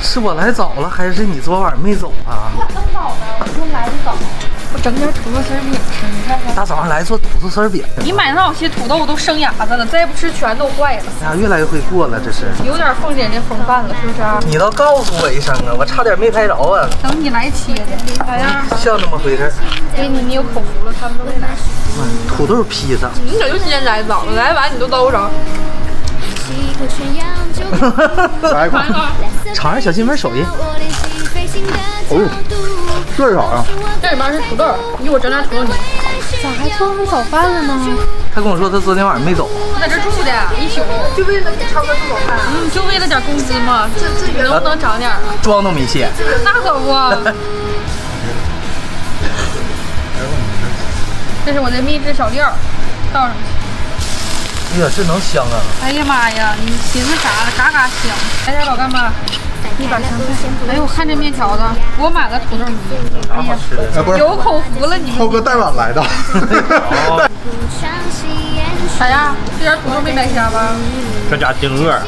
是我来早了，还是你昨晚没走啊？我更早呢，我就来的早。我整点土豆丝饼吃，你看看。大早上来做土豆丝饼。你买那些土豆都生芽子了，再不吃全都坏了。哎呀，越来越会过了，这是。有点凤姐这风范了，是不是？你倒告诉我一声啊，我差点没拍着啊。等你来切的，咋样？像那么回事。给你有口福了，他们都没来。土豆披萨。你咋就今天来早了？来晚你都兜着。来一块，尝尝小金门手艺。哦呦，这是啥呀？这里面是土豆，你给我整点土豆泥。咋还做上早饭了呢？他跟我说他昨天晚上没走。他在这住的一宿，就为了给超哥做早饭。就为了点工资嘛，这能不能涨点啊？装都没卸。那可不。这是我的秘制小料，倒上去。哎呀，这能香啊！哎呀妈呀，你寻思啥了？嘎嘎香！来点老干妈，一把香菜。哎呦，我看这面条子，我买了土豆泥。哎呀，不是，有口福了你们。涛哥带碗来的。咋样？这点土豆没白瞎吧？这家挺饿，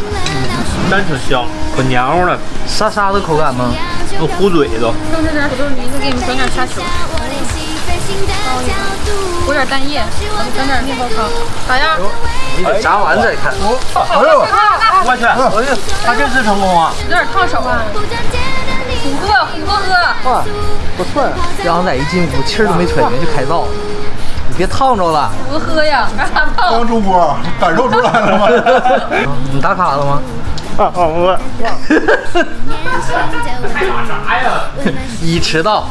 但挺香，可黏糊了，沙沙的口感吗？都糊嘴都。剩下点土豆泥，再给你们整点虾球。裹点蛋液，整点面包糠，咋样？你得炸完再看。哎呦，我去，哎呀，他这次成功啊！有点烫手啊。虎哥喝。哇，不错呀！杨仔一进屋，气儿都没吹呢，就开灶了。你别烫着了。虎哥喝呀，干啥烫？当主播感受出来了吗？你打卡了吗？我已迟到。